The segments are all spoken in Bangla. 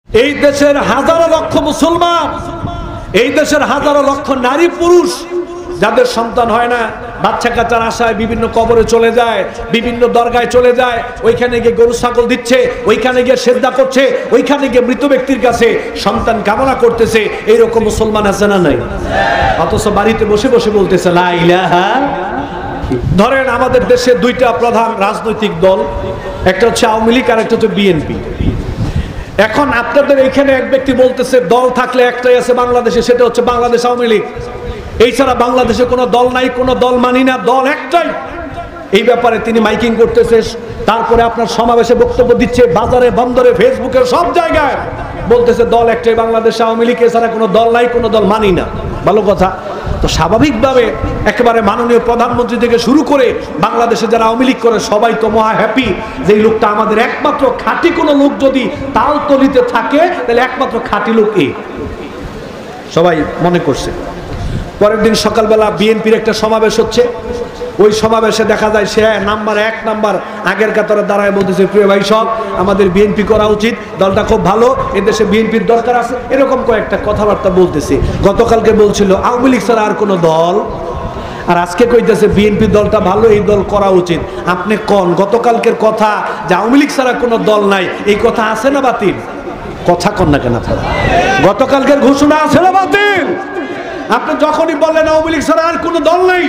এই দেশের হাজারো লক্ষ মুসলমান, এই দেশের হাজারো লক্ষ নারী পুরুষ যাদের সন্তান হয় না, বাচ্চা কাচ্চার আশায় বিভিন্ন কবরে চলে যায়, বিভিন্ন দরগায় চলে যায়, ওইখানে গিয়ে গরু ছাগল দিচ্ছে, ওইখানে গিয়ে সেজদা করছে, ওইখানে গিয়ে মৃত ব্যক্তির কাছে সন্তান কামনা করতেছে। এইরকম মুসলমান আছে না নাই? অথচ বাড়িতে বসে বসে বলতেছে লা ইলাহা। ধরেন আমাদের দেশে দুইটা প্রধান রাজনৈতিক দল, একটা হচ্ছে আওয়ামী লীগ আর একটা হচ্ছে বিএনপি। এখন আপনাদের এখানে এক ব্যক্তি বলতেছে দল থাকলে একটাই আছে বাংলাদেশে, সেটা হচ্ছে বাংলাদেশ আওয়ামী লীগ। এই ছাড়া বাংলাদেশে কোনো দল নাই, কোনো দল মানি না, দল একটাই। এই ব্যাপারে তিনি মাইকিং করতেছে, তারপরে আপনার সমাবেশে বক্তব্য দিচ্ছে, বাজারে বন্দরে ফেসবুকে সব জায়গায় বলতেছে দল একটাই বাংলাদেশ আওয়ামী লীগ, এছাড়া কোনো দল নাই, কোনো দল মানি না। ভালো কথা। তো স্বাভাবিকভাবে একেবারে মাননীয় প্রধানমন্ত্রী থেকে শুরু করে বাংলাদেশে যারা আওয়ামী লীগ করে সবাই তো মহা হ্যাপি যে এই লোকটা আমাদের একমাত্র খাঁটি। কোনো লোক যদি তালতলিতে থাকে তাহলে একমাত্র খাঁটি লোক এই, সবাই মনে করছে। পরের দিন সকালবেলা বিএনপির একটা সমাবেশ হচ্ছে, ওই সমাবেশে দেখা যায় সে এক নাম্বার আগের কাতারে দাঁড়ায় বলতেছে, প্রিয় ভাই সব আমাদের বিএনপি করা উচিত, দলটা খুব ভালো, এদেশে বিএনপির দরকার আছে, এরকম কয়েকটা কথাবার্তা বলতেছে। গতকালকে বলছিল আওয়ামী লীগ ছাড়া আর কোনো দল, আর আজকে কইতেছে বিএনপি দলটা ভালো, এই দল করা উচিত। আপনি কোন গতকালকের কথা যে আওয়ামী লীগ ছাড়া কোনো দল নাই, এই কথা আছে না বাতিল? কথা কন না কেন আপনারা? গতকালকের ঘোষণা আছে না বাতিল? আপনি যখনই বললেন আওয়ামী লীগ ছাড়া আর কোনো দল নেই,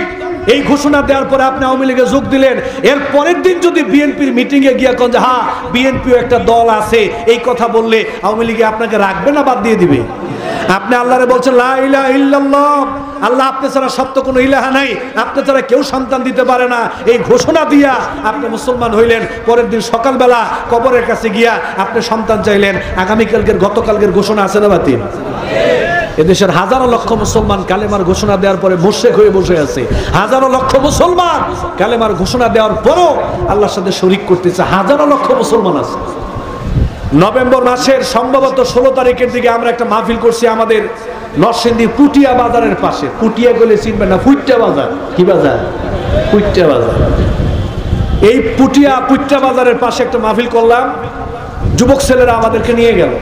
এই ঘোষণা দেওয়ার পরে আপনি আওয়ামী লীগে যোগ দিলেন, এর পরের দিন যদি বিএনপির মিটিং এ গিয়ে কোন যে হ্যাঁ বিএনপিও একটা দল আছে, এই কথা বললে আওয়ামী লীগে আপনাকে রাখবে না বাদ দিয়ে দিবে? আপনি আল্লাহরে বলছেন লা ইলাহা ইল্লাল্লাহ, আল্লাহ আপনি ছাড়া সত্য কোনো ইলাহা নাই, আপনি ছাড়া কেউ সন্তান দিতে পারে না, এই ঘোষণা দিয়া আপনি মুসলমান হইলেন। পরের দিন সকালবেলা কবরের কাছে গিয়া আপনি সন্তান চাইলেন। গতকালকের ঘোষণা আছে না বাতিল? এদেশের হাজারো লক্ষ মুসলমান কালেমার ঘোষণা দেওয়ার পরে মুশরিক হয়ে বসে আছে। হাজারো লক্ষ মুসলমান কালেমার ঘোষণা দেওয়ার পরও আল্লাহর সাথে শরীক করতেছে, হাজারো লক্ষ মুসলমান আছে। নভেম্বর মাসের সম্ভবত 16 তারিখের দিকে আমরা একটা মাহফিল করছি আমাদের নরসিংদী পুটিয়া বাজারের পাশে। পুটিয়া গেলে চিনবেন না, পুইট্টা বাজার। কি বাজার? পুইট্টা বাজার। এই পুটিয়া বাজারের পাশে একটা মাহফিল করলাম, যুবক ছেলেরা আমাদেরকে নিয়ে গেল।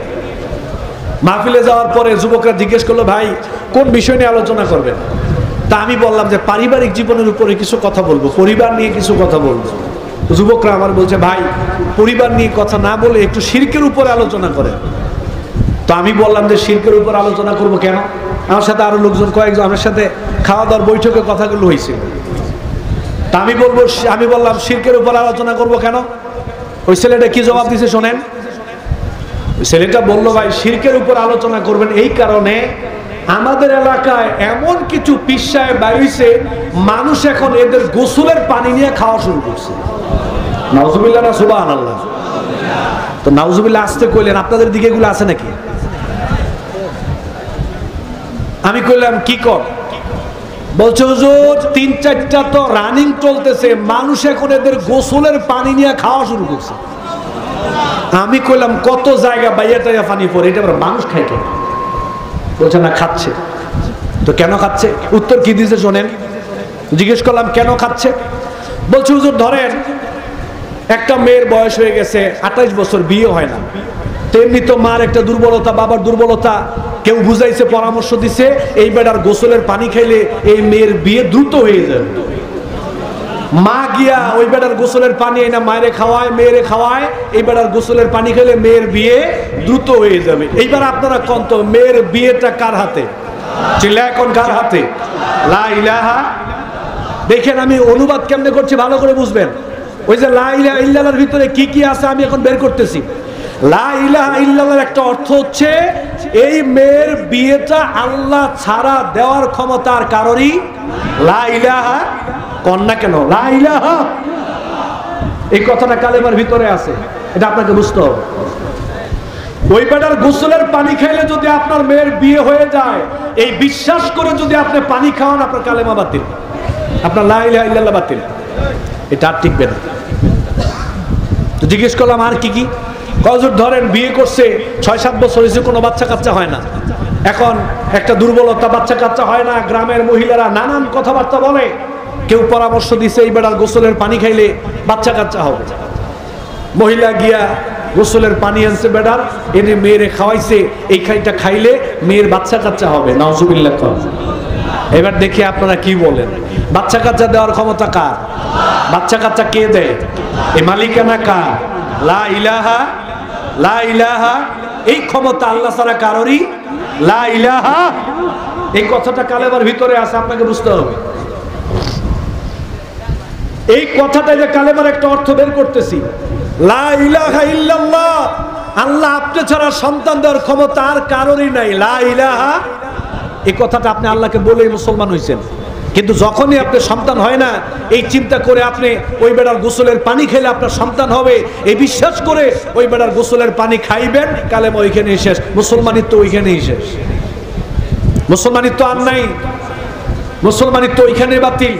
মাহফিলে যাওয়ার পরে যুবকরা জিজ্ঞেস করলো, ভাই কোন বিষয় নিয়ে আলোচনা করবেন? তা আমি বললাম যে পারিবারিক জীবনের উপরে কিছু কথা বলবো, পরিবার নিয়ে কিছু কথা বলবো। যুবকরা আমার বলছে, ভাই পরিবার নিয়ে কথা না বলে একটু শিরকের উপরে আলোচনা করেন। তো আমি বললাম যে শিরকের উপর আলোচনা করব কেন? আমার সাথে আরো লোকজন কয়েকজন আমার সাথে খাওয়া দাওয়ার বৈঠকে কথাগুলো হয়েছে। তা আমি বললাম শিরকের উপর আলোচনা করব কেন? ওই ছেলেটা কি জবাব দিছে শোনেন। ছেলেটা বললো, ভাই শিরকের উপর আলোচনা করবেন এই কারণে আমাদের এলাকায় এমন কিছু পীর সাহেব বাইছে, মানুষ এখন এদের গোসলের পানি নিয়ে খাওয়া শুরু করছে। নাউজুবিল্লাহ না সুবহানাল্লাহ? তো নাউজুবিল্লাহ আসতে কইলেন, আপনাদের দিকে এগুলো আছে নাকি? আমি কইলাম কি কর? বলছে হুজুর 3-4টা তো রানিং চলতেছে, মানুষ এখন এদের গোসলের পানি নিয়ে খাওয়া শুরু করছে। আমি কইলাম কত জায়গা বাইয়া টাইয়া পানি পড়ে, এটা আবার মানুষ খায় কেন? বলছে না খাচ্ছে। তো কেন খাচ্ছে? উত্তর কি দিয়েছে শোনেন। জিজ্ঞেস করলাম কেন খাচ্ছে? বলছে হুজুর ধরেন একটা মেয়ের বয়স হয়ে গেছে 28 বছর, বিয়ে হয় না, তেমনি তো মার একটা দুর্বলতা, বাবার দুর্বলতা, কেউ বুঝাইছে, পরামর্শ দিছে এই বেটার গোসলের পানি খাইলে এই মেয়ের বিয়ে দ্রুত হয়ে যাবে। মা গিয়া ওই বেটার গোসলের পানি এনে মায়েরে খাওয়ায়, মেয়েরে খাওয়ায়, এই বেটার গোসলের পানি খেলে মেয়ের বিয়ে দ্রুত হয়ে যাবে। এইবার আপনারা কোন তো মেয়ের বিয়েটা কার হাতে? চিল্লা এখন কার হাতে? লা ইলাহা। দেখেন আমি অনুবাদ কেমনে করছি ভালো করে বুঝবেন। ওই যে লা ইলাহা ইল্লাল্লাহর ভিতরে কি কি আছে আমি এখন বের করতেছি। লা ইলাহা ইল্লাল্লাহর একটা অর্থ হচ্ছে এই মেয়ের বিয়েটা আল্লাহ ছাড়া দেওয়ার ক্ষমতা আর কারোরই। লা ইলাহা কন্যা কেন? লা ইলাহা এই কথাটা কালেমার ভিতরে আছে, এটা আপনাকে বুঝতে হবে। ওই বেটার গোসলের পানি খাইলে যদি আপনার মেয়ের বিয়ে হয়ে যায়, এই বিশ্বাস করে যদি আপনি পানি খাওয়ান, আপনার কালেমা বাতিল, আপনার লা ইলাহা ইল্লাল্লাহ বাতিল, এটা আর টিকবে না। তো জিজ্ঞেস করলাম আর কি কি? হুজুর ধরেন বিয়ে করছে 6-7 বছর হয়েছে, কোনো বাচ্চা কাচ্চা হয় না, এখন একটা দুর্বলতা, বাচ্চা কাচ্চা হয় না, গ্রামের মহিলারা নানান কথাবার্তা বলে, কেউ পরামর্শ দিছে এই বেটার গোসলের পানি খাইলে বাচ্চা কাচ্চা হবে। মহিলা গিয়া গোসলের পানি আনছে বেডার, এনে মেয়েরে খাওয়াইছে, এই খাইটা খাইলে মেয়ের বাচ্চা কাচ্চা হবে, নাউজুবিল্লাহ। এবার দেখি আপনারা কি বলেন। বাচ্চা কাচ্চা দেওয়ার ক্ষমতা কার? বাচ্চা কাচ্চা কে দেয়? এই মালিকানা কার? লা ইলাহা, লা ইলাহা, এই ক্ষমতা আল্লাহ ছাড়া কারোরই। লা ইলাহা, এই কথাটা কালেমার ভিতরে আছে, আপনাকে বুঝতে হবে। এই কথাটা যে কালেমার একটা অর্থ বের করতেছি, লা ইলাহা ইল্লাল্লাহ, আল্লাহ আপনি ছাড়া সন্তান দেওয়ার ক্ষমতা আর কারোরই নাই। লা ইলাহা, এই কথাটা আপনি আল্লাহকে বলেই মুসলমান হয়েছেন। কিন্তু যখনই আপনার সন্তান হয় না, এই চিন্তা করে আপনি ওই বেড়ার গোসলের পানি খেলে আপনার সন্তান হবে, এই বিশ্বাস করে ওই বেড়ার গোসলের পানি খাইবেন, কালেমা ওইখানেই শেষ, মুসলমানিত্ব ওইখানেই শেষ। মুসলমানিত্ব আর নাই, মুসলমানিত্ব ওইখানে বাতিল।